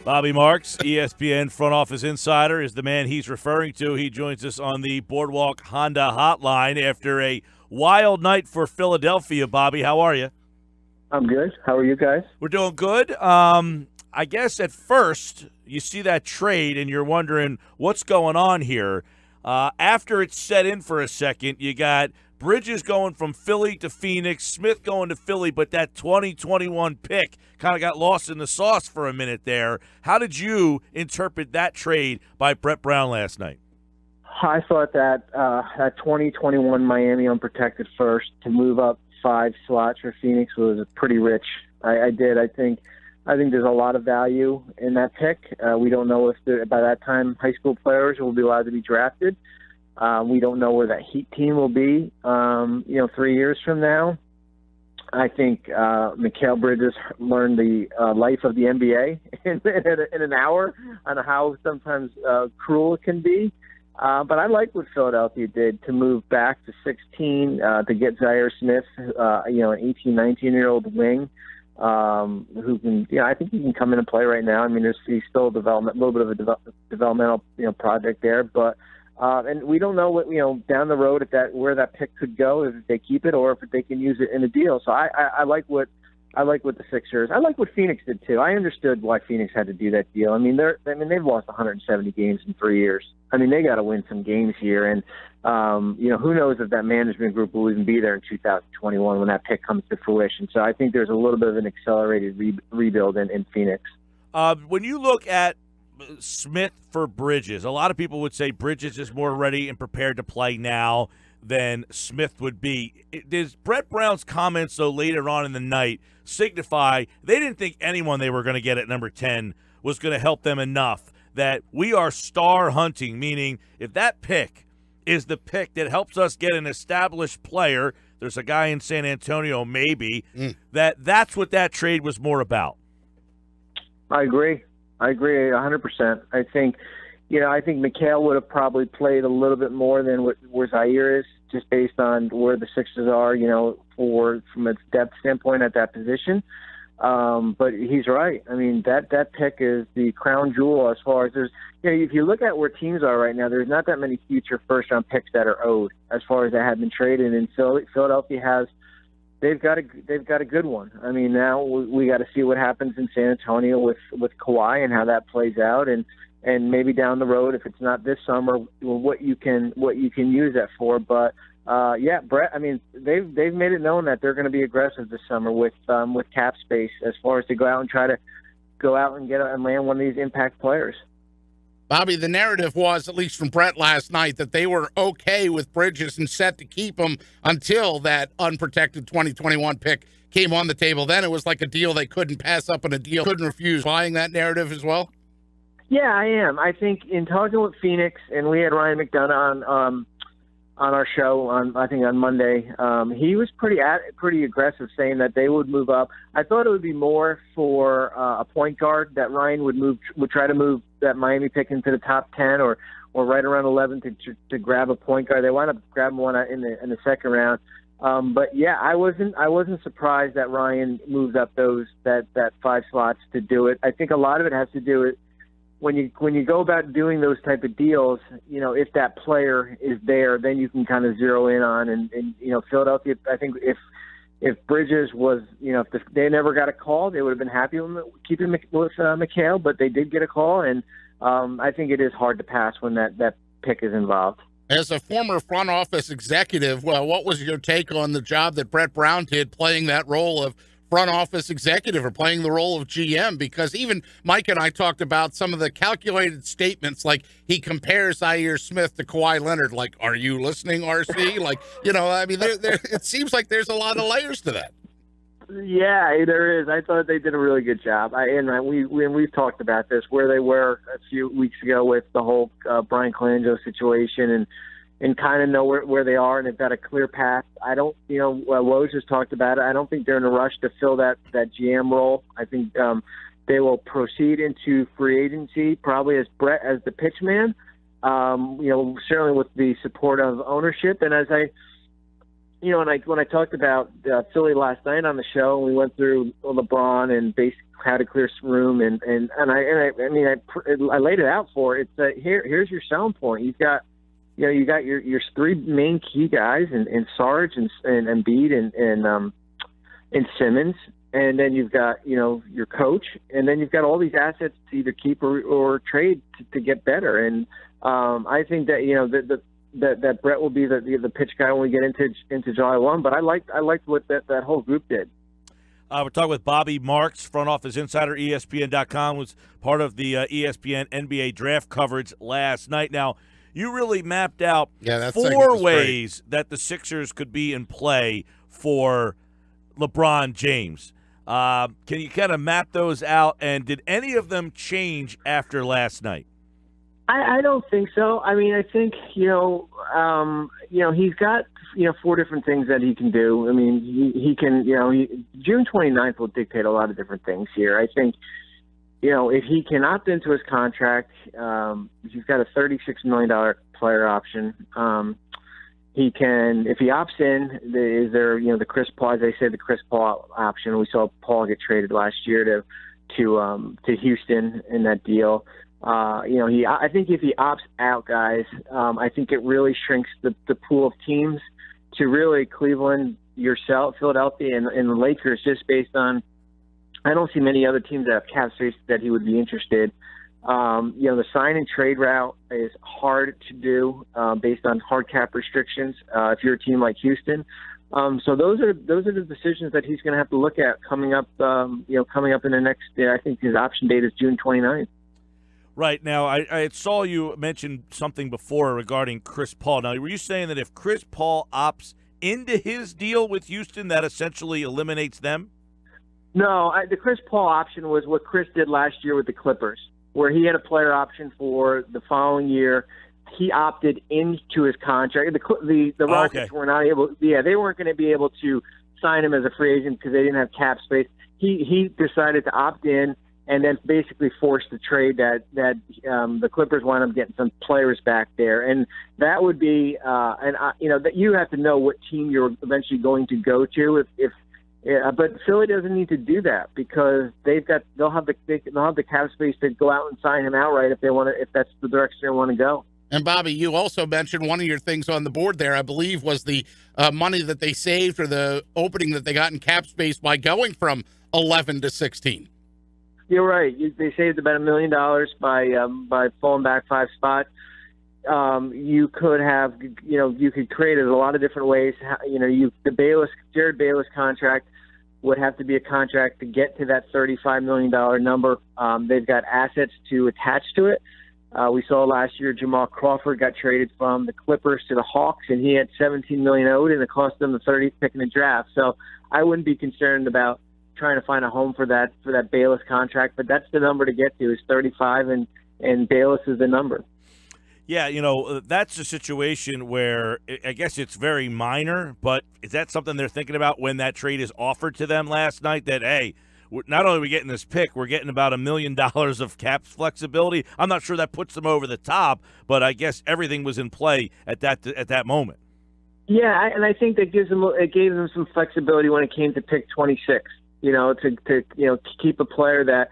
Bobby Marks, ESPN front office insider, is the man he's referring to. He joins us on the Boardwalk Honda hotline after a wild night for Philadelphia. Bobby, how are you? I'm good. How are you guys? We're doing good. I guess at first you see that trade and you're wondering what's going on here. After it's set in for a second, you got Bridges going from Philly to Phoenix, Smith going to Philly, but that 2021 pick kind of got lost in the sauce for a minute there. How did you interpret that trade by Brett Brown last night? I thought that that 2021 Miami unprotected first to move up 5 slots for Phoenix was pretty rich. I did. I think there's a lot of value in that pick. We don't know if by that time high school players will be allowed to be drafted. We don't know where that Heat team will be, 3 years from now. I think Mikal Bridges learned the life of the NBA in an hour on how sometimes cruel it can be. But I like what Philadelphia did to move back to 16 to get Zaire Smith, an 18, 19-year-old wing who can, I think he can come in and play right now. I mean, he's still a little bit of a developmental, project there, but. And we don't know what down the road where that pick could go if they keep it or if they can use it in a deal. So I like what the Sixers. I like what Phoenix did too. I understood why Phoenix had to do that deal. I mean they've lost 170 games in 3 years. I mean they got to win some games here, and who knows if that management group will even be there in 2021 when that pick comes to fruition. So I think there's a little bit of an accelerated rebuild in Phoenix. When you look at Smith for Bridges, a lot of people would say Bridges is more ready and prepared to play now than Smith would be. Does Brett Brown's comments, though, later on in the night signify they didn't think anyone they were going to get at number 10 was going to help them enough, that we are star hunting, meaning if that pick is the pick that helps us get an established player, there's a guy in San Antonio maybe, that's what that trade was more about? I agree 100%. I think Mikal would have probably played a little bit more than where Zaire is, just based on where the Sixers are, from a depth standpoint at that position. But he's right. I mean, that pick is the crown jewel as far as there's, if you look at where teams are right now, there's not that many future first-round picks that are owed as far as that have been traded. And Philadelphia has. They've got a good one. I mean, now we got to see what happens in San Antonio with Kawhi and how that plays out, and maybe down the road, if it's not this summer, what you can use that for. But Brett. I mean, they've made it known that they're going to be aggressive this summer with cap space as far as to go out and try to go out and land one of these impact players. Bobby, the narrative was, at least from Brett last night, that they were okay with Bridges and set to keep him until that unprotected 2021 pick came on the table. Then it was like a deal they couldn't pass up and a deal couldn't refuse. Buying that narrative as well? Yeah, I am. I think in talking with Phoenix, and we had Ryan McDonough on our show on Monday, he was pretty aggressive, saying that they would move up. I thought it would be more for a point guard, that Ryan would try to move that Miami pick into the top 10 or right around 11 to grab a point guard. They wound up grabbing one in the second round. But yeah, I wasn't surprised that Ryan moved up that 5 slots to do it. I think a lot of it has to do with when you go about doing those type of deals, if that player is there, then you can kind of zero in on, and Philadelphia, I think if Bridges was, if they never got a call, they would have been happy with keeping with Mikal, but they did get a call, and I think it is hard to pass when that pick is involved. As a former front office executive, what was your take on the job that Brett Brown did playing that role of front office executive or playing the role of GM? Because even Mike and I talked about some of the calculated statements, like he compares Zaire Smith to Kawhi Leonard. Like, are you listening, RC? Like, I mean, it seems like there's a lot of layers to that. Yeah, there is. I thought they did a really good job. We've talked about this, where they were a few weeks ago with the whole Brian Colangelo situation, and kind of know where they are, and they've got a clear path. I don't, Woj has talked about it. I don't think they're in a rush to fill that GM role. I think they will proceed into free agency, probably as Brett as the pitch man. Certainly with the support of ownership, and as when I talked about Philly last night on the show, we went through LeBron and basically how to clear some room, and I laid it out for it. It's here's your selling point. You got your three main key guys in Sarge and Embiid and Simmons, and then you've got your coach, and then you've got all these assets to either keep or trade to get better. And I think that that Brett will be the pitch guy when we get into July 1. But I liked what that whole group did. We're talking with Bobby Marks, front office insider, ESPN.com, was part of the ESPN NBA draft coverage last night. Now, you really mapped out 4 ways that the Sixers could be in play for LeBron James. Can you kind of map those out, and did any of them change after last night? I don't think so. I mean, I think he's got 4 different things that he can do. I mean, he can June 29th will dictate a lot of different things here. I think if he can opt into his contract, he's got a $36 million player option. He can, if he opts in, is there the Chris Paul, as I said, the Chris Paul option. We saw Paul get traded last year to Houston in that deal. I think if he opts out, guys, I think it really shrinks the pool of teams to really Cleveland, yourself, Philadelphia, and the Lakers, just based on, I don't see many other teams that have cap space that he would be interested. The sign and trade route is hard to do based on hard cap restrictions if you're a team like Houston. So those are the decisions that he's going to have to look at coming up in the next. I think his option date is June 29th. Right. Now, I saw you mention something before regarding Chris Paul. Now, were you saying that if Chris Paul opts into his deal with Houston, that essentially eliminates them? No, the Chris Paul option was what Chris did last year with the Clippers, where he had a player option for the following year. He opted into his contract. The Rockets were not able. Yeah, they weren't going to be able to sign him as a free agent because they didn't have cap space. He decided to opt in, and then basically forced the trade that the Clippers wound up getting some players back there, and that would be that you have to know what team you're eventually going to go to. But Philly doesn't need to do that because they'll have the cap space to go out and sign him outright if that's the direction they want to go. And Bobby, you also mentioned one of your things on the board there, I believe, was the money that they saved or the opening that they got in cap space by going from 11 to 16. You're right. They saved about $1 million by falling back 5 spots. You could have, you could create it a lot of different ways. The Jared Bayless contract would have to be a contract to get to that $35 million number. They've got assets to attach to it. We saw last year Jamal Crawford got traded from the Clippers to the Hawks, and he had $17 million owed, and it cost them the 30th pick in the draft. So I wouldn't be concerned about trying to find a home for that Bayless contract, but that's the number to get to is 35, and Bayless is the number. Yeah, that's a situation where I guess it's very minor, but is that something they're thinking about when that trade is offered to them last night? That, hey, not only are we getting this pick, we're getting about $1 million of cap flexibility. I'm not sure that puts them over the top, but I guess everything was in play at that moment. Yeah, and I think that gave them some flexibility when it came to pick 26. To keep a player that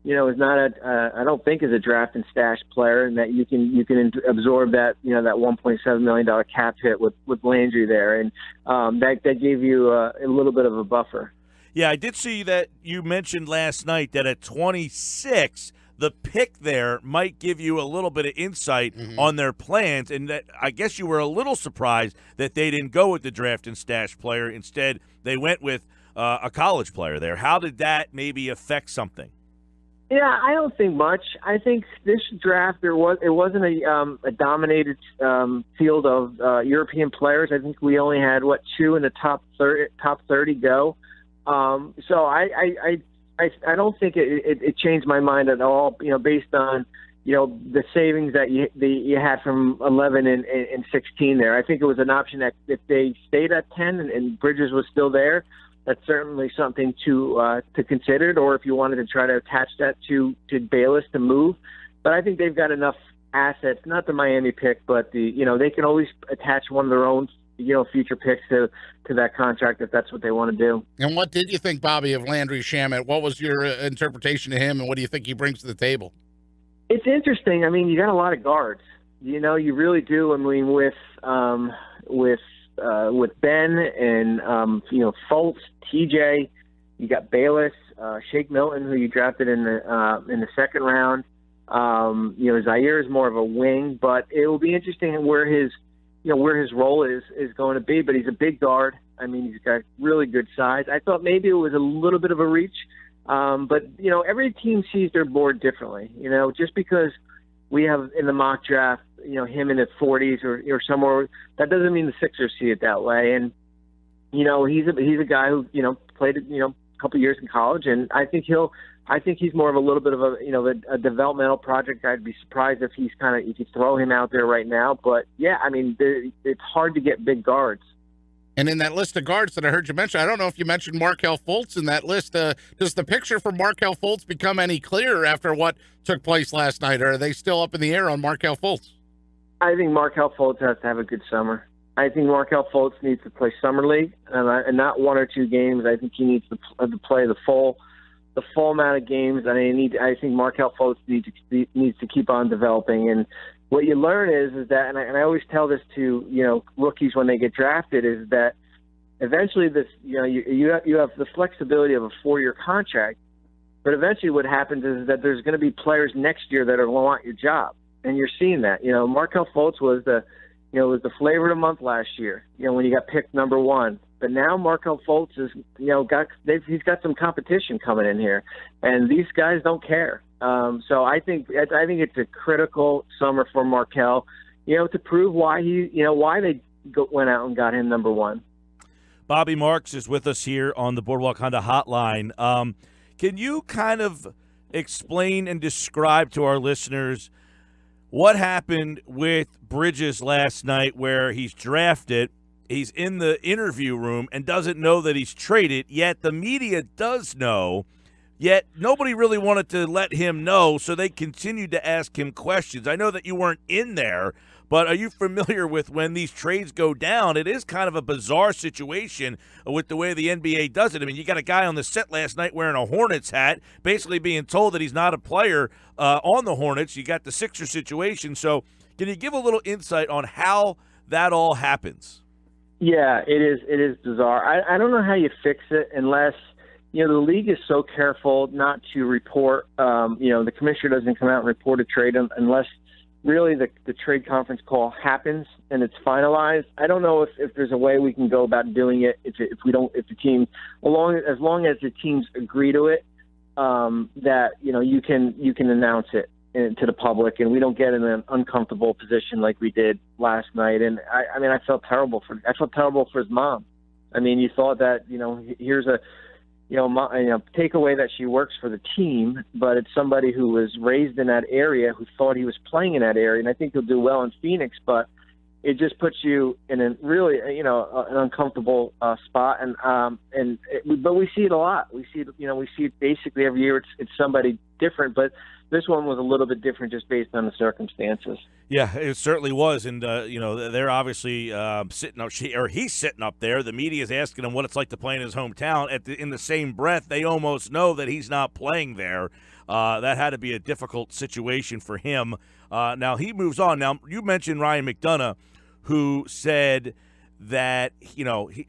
is not I don't think is a draft and stash player, and that you can absorb that that $1.7 million cap hit with Landry there, and that gave you a little bit of a buffer. Yeah, I did see that you mentioned last night that at 26, the pick there might give you a little bit of insight on their plans, and that I guess you were a little surprised that they didn't go with the draft and stash player. Instead, they went with a college player there. How did that maybe affect something? Yeah, I don't think much. I think this draft it wasn't a dominated field of European players. I think we only had 2 in the top 30 go. So I don't think it changed my mind at all. Based on the savings that you had from 11 and 16 there. I think it was an option that if they stayed at 10 and Bridges was still there, that's certainly something to consider. Or if you wanted to try to attach that to Bayless to move, but I think they've got enough assets. Not the Miami pick, but they can always attach one of their own future picks to that contract if that's what they want to do. And what did you think, Bobby, of Landry Shamet? What was your interpretation of him, and what do you think he brings to the table? It's interesting. I mean, you got a lot of guards. You really do. I mean, with Ben and Fultz, TJ, you got Bayless, Shake Milton, who you drafted in the second round. Zaire is more of a wing, but it will be interesting where his role is going to be. But he's a big guard. I mean, he's got really good size. I thought maybe it was a little bit of a reach, but every team sees their board differently. Just because we have in the mock draft, him in the 40s or somewhere, that doesn't mean the Sixers see it that way. And he's a guy who played a couple years in college, and I think he's more of a little bit of a developmental project. I'd be surprised if you throw him out there right now. But yeah, I mean, it's hard to get big guards. And in that list of guards that I heard you mention, I don't know if you mentioned Markelle Fultz in that list. Does the picture for Markelle Fultz become any clearer after what took place last night, or are they still up in the air on Markelle Fultz? I think Markelle Fultz has to have a good summer. I think Markelle Fultz needs to play summer league and not 1 or 2 games. I think he needs to play the full amount of games. I think Markelle Fultz needs to keep on developing. And what you learn is that, and I always tell this to rookies when they get drafted, is that eventually this you have the flexibility of a 4-year contract, but eventually what happens is that there's going to be players next year that will want your job, and you're seeing that. Markelle Fultz was the flavor of the month last year. When he got picked number 1. But now Markelle Fultz is, he's got some competition coming in here, and these guys don't care. So I think it's a critical summer for Markelle, to prove why they went out and got him number 1. Bobby Marks is with us here on the Boardwalk Honda Hotline. Can you kind of explain and describe to our listeners what happened with Bridges last night, where he's drafted? He's in the interview room and doesn't know that he's traded, yet the media does know, yet nobody really wanted to let him know, so they continued to ask him questions. I know that you weren't in there, but are you familiar with when these trades go down? It is kind of a bizarre situation with the way the NBA does it. I mean, you got a guy on the set last night wearing a Hornets hat, basically being told that he's not a player on the Hornets. You got the Sixers situation. So can you give a little insight on how that all happens? Yeah, it is bizarre. I don't know how you fix it unless, the league is so careful not to report, the commissioner doesn't come out and report a trade unless really the trade conference call happens and it's finalized. I don't know if there's a way we can go about doing it if the team, as long as the teams agree to it, that, you can announce it to the public, and we don't get in an uncomfortable position like we did last night. And I felt terrible for his mom. I mean, you thought that, here's a, takeaway that she works for the team, but it's somebody who was raised in that area, who thought he was playing in that area. And I think he'll do well in Phoenix, but it just puts you in a really, an uncomfortable spot. But we see it a lot. We see it basically every year. It's somebody different, but this one was a little bit different just based on the circumstances. Yeah, it certainly was, and they're obviously sitting up. He's sitting up there. The media is asking him what it's like to play in his hometown. In the same breath, they almost know that he's not playing there. That had to be a difficult situation for him. Now he moves on. Now you mentioned Ryan McDonough, who said that,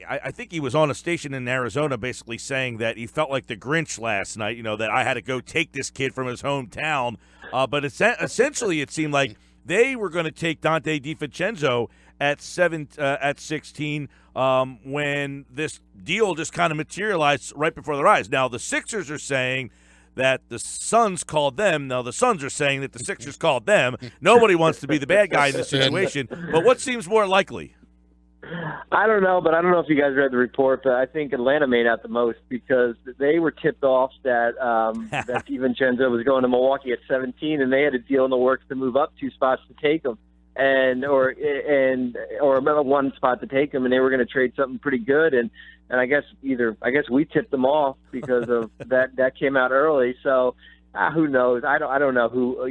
I think he was on a station in Arizona basically saying that he felt like the Grinch last night, that I had to go take this kid from his hometown. But essentially it seemed like they were going to take Dante DiVincenzo at 16 when this deal just kind of materialized right before their eyes. Now the Sixers are saying that the Suns called them. Now the Suns are saying that the Sixers called them. Nobody wants to be the bad guy in this situation. But what seems more likely? I don't know, but I don't know if you guys read the report, but I think Atlanta made out the most because they were tipped off that that DiVincenzo was going to Milwaukee at 17, and they had a deal in the works to move up 2 spots to take him, or one spot to take him, and they were going to trade something pretty good, and I guess we tipped them off because of that came out early. So Who knows? I don't know who.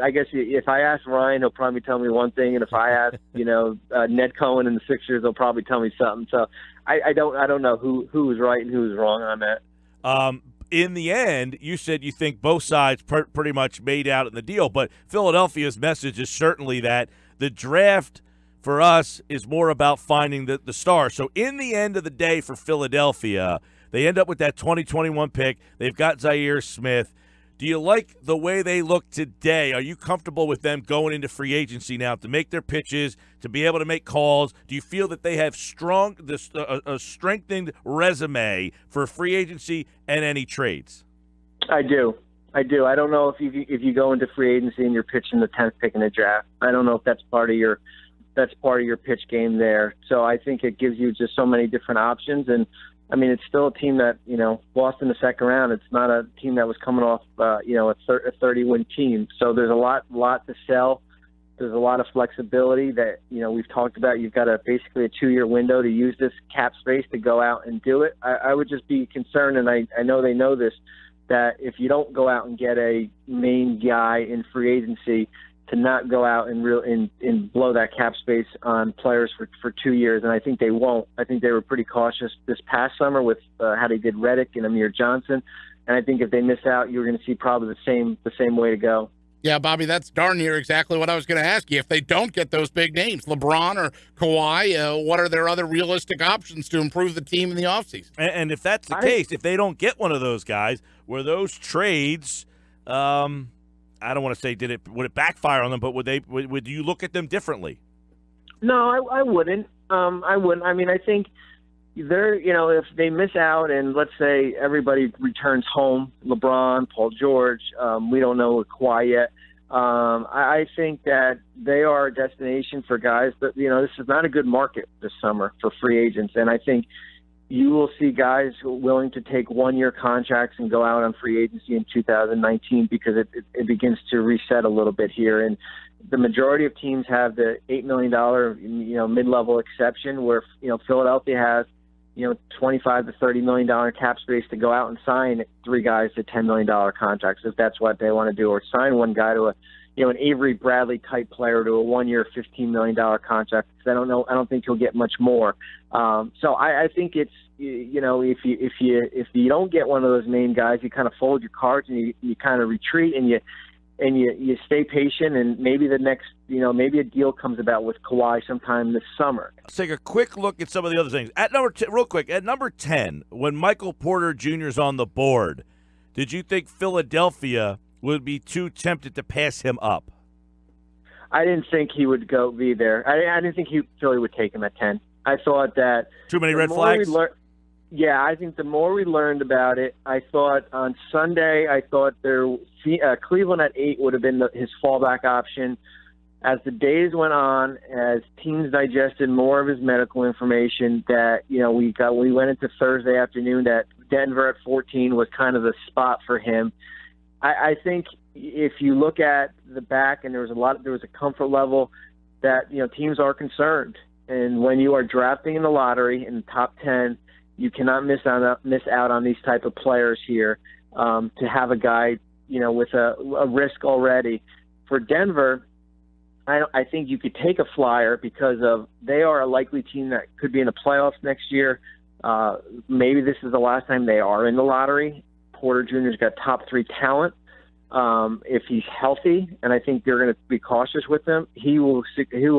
I guess if I ask Ryan, he'll probably tell me one thing, and if I ask Ned Cohen and the Sixers, they'll probably tell me something. So I don't know who was right and who was wrong on that. In the end, you said you think both sides pretty much made out in the deal, but Philadelphia's message is certainly that the draft for us is more about finding the star. So in the end of the day for Philadelphia, they end up with that 2021 pick. They've got Zaire Smith. Do you like the way they look today? Are you comfortable with them going into free agency now to make their pitches, to be able to make calls? Do you feel that they have a strengthened resume for free agency and any trades? I do. I don't know if you go into free agency and you're pitching the 10th pick in the draft. I don't know if that's part of your pitch game there. So I think it gives you just so many different options. And I mean, it's still a team that, lost in the second round. It's not a team that was coming off, a 30-win team. So there's a lot to sell. There's a lot of flexibility that, we've talked about. You've got basically a 2-year window to use this cap space to go out and do it. I would just be concerned, and I know they know this, that if you don't go out and get a main guy in free agency, to not go out and blow that cap space on players for 2 years, and I think they won't. I think they were pretty cautious this past summer with how they did Reddick and Amir Johnson, and I think if they miss out, you're going to see probably the same way to go. Yeah, Bobby, that's darn near exactly what I was going to ask you. If they don't get those big names, LeBron or Kawhi, what are their other realistic options to improve the team in the offseason? And if that's the case, if they don't get one of those guys, were those trades I don't want to say would it backfire on them, but would you look at them differently? No, I wouldn't. I wouldn't. I mean, I think they're, if they miss out and let's say everybody returns home, LeBron, Paul George, we don't know with Kawhi yet. I think that they are a destination for guys that, this is not a good market this summer for free agents. And I think you will see guys willing to take 1-year contracts and go out on free agency in 2019 because it begins to reset a little bit here. And the majority of teams have the $8 million, mid-level exception where, Philadelphia has, $25 to $30 million cap space to go out and sign 3 guys to $10 million contracts if that's what they want to do, or sign one guy to an Avery Bradley type player to a 1-year, $15 million contract. I don't think he'll get much more. So I think it's, if you don't get one of those main guys, you kind of fold your cards and you kind of retreat and you stay patient, and maybe the next, maybe a deal comes about with Kawhi sometime this summer. Let's take a quick look at some of the other things. At number 10, when Michael Porter Jr. is on the board, did you think Philadelphia would be too tempted to pass him up? I didn't think he would be there. I didn't think Philly would take him at 10. I thought that too many red flags. Yeah, I think the more we learned about it, I thought on Sunday, Cleveland at 8 would have been his fallback option. As the days went on, as teams digested more of his medical information, that we went into Thursday afternoon that Denver at 14 was kind of the spot for him. I think if you look at the back, and there was a comfort level that teams are concerned, and when you are drafting in the lottery in the top 10, you cannot miss out on these type of players here. To have a guy with a risk already for Denver, I think you could take a flyer because they are a likely team that could be in the playoffs next year. Maybe this is the last time they are in the lottery. Porter Jr.'s got top 3 talent. If he's healthy, and I think they're going to be cautious with him, he will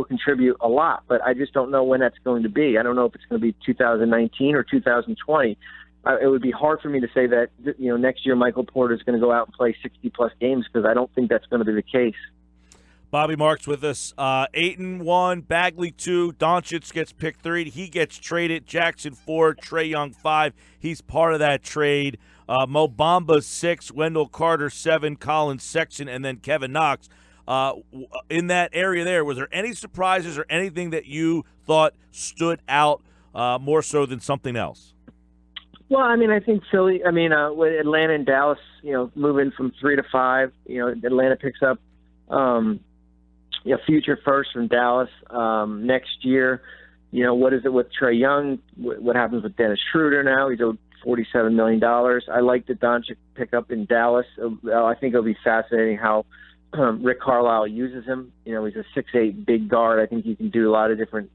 contribute a lot. But I just don't know when that's going to be. I don't know if it's going to be 2019 or 2020. It would be hard for me to say that next year Michael Porter is going to go out and play 60-plus games because I don't think that's going to be the case. Bobby Marks with us. 8-1, Bagley 2, Doncic gets picked 3. He gets traded. Jackson 4, Trae Young 5. He's part of that trade. Mo Bamba 6, Wendell Carter 7, Colin Sexton, and then Kevin Knox. In that area there, was there any surprises or anything that you thought stood out more so than something else? Well, I mean, I think with Atlanta and Dallas, moving from 3 to 5, Atlanta picks up future first from Dallas next year. What is it with Trae Young? What happens with Dennis Schroeder now? He's owed $47 million. I like the Doncic pickup in Dallas. I think it'll be fascinating how Rick Carlisle uses him. You know, he's a 6'8" big guard. I think he can do a lot of different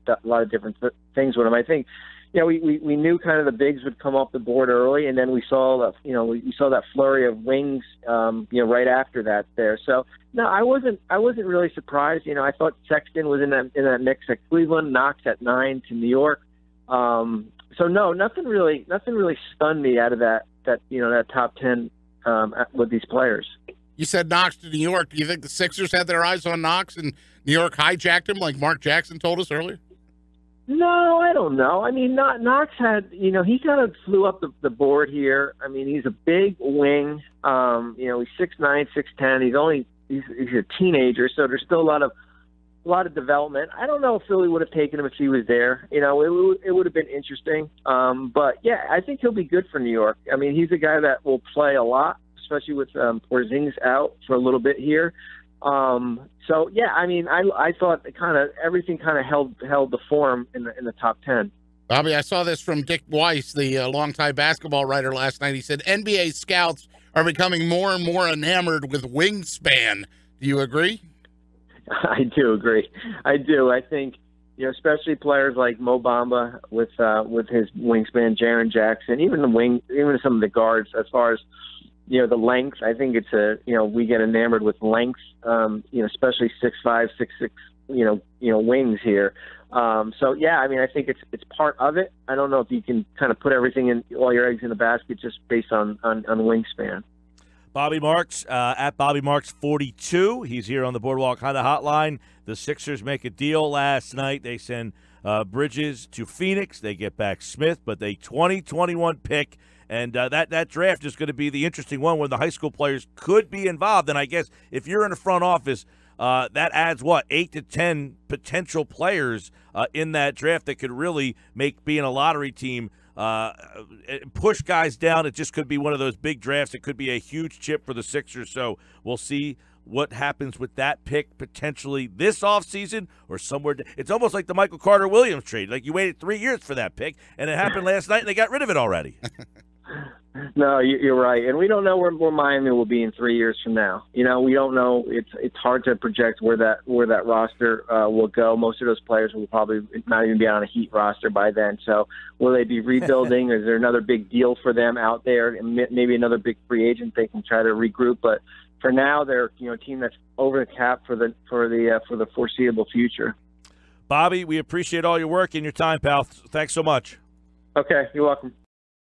things with him. I think, you know, we knew kind of the bigs would come off the board early, and then we saw that flurry of wings, right after that there. So no, I wasn't really surprised. You know, I thought Sexton was in that mix at Cleveland, Knox at 9 to New York. So no, nothing really stunned me out of that top 10 with these players. You said Knox to New York. Do you think the Sixers had their eyes on Knox and New York hijacked him like Mark Jackson told us earlier? No, I don't know. I mean, Knox had, he kind of flew up the board here. I mean, he's a big wing. He's 6'9", 6'10". He's a teenager, so there's still a lot of development. I don't know if Philly would have taken him if he was there. You know, it would have been interesting. But yeah, I think he'll be good for New York. I mean, he's a guy that will play a lot, especially with Porzingis out for a little bit here. So yeah, I mean, I thought everything held the form in the top 10. Bobby, I saw this from Dick Weiss, the longtime basketball writer, last night. He said NBA scouts are becoming more and more enamored with wingspan. Do you agree? I do agree. I do. I think, especially players like Mo Bamba with his wingspan, Jaren Jackson, even some of the guards, as far as the length. I think it's we get enamored with length, especially 6'5", 6'6", wings here. So yeah, I mean, I think it's part of it. I don't know if you can kind of put all your eggs in the basket just based on wingspan. Bobby Marks, at Bobby Marks 42. He's here on the Boardwalk Honda Hotline. The Sixers make a deal last night. They send Bridges to Phoenix. They get back Smith, but they 2021 pick. And that draft is going to be the interesting one where the high school players could be involved. And I guess if you're in the front office, that adds, 8 to 10 potential players in that draft that could really make being a lottery team push guys down. It just could be one of those big drafts. It could be a huge chip for the Sixers. So we'll see what happens with that pick potentially this offseason or somewhere. It's almost like the Michael Carter-Williams trade. Like you waited 3 years for that pick, and it happened last night, and they got rid of it already. No, you're right, and we don't know where Miami will be in 3 years from now. We don't know. It's hard to project where that roster will go. Most of those players will probably not even be on a Heat roster by then. So, will they be rebuilding? Is there another big deal for them out there, and maybe another big free agent they can try to regroup? But for now, they're a team that's over the cap for the foreseeable future. Bobby, we appreciate all your work and your time, pal. Thanks so much. Okay, you're welcome.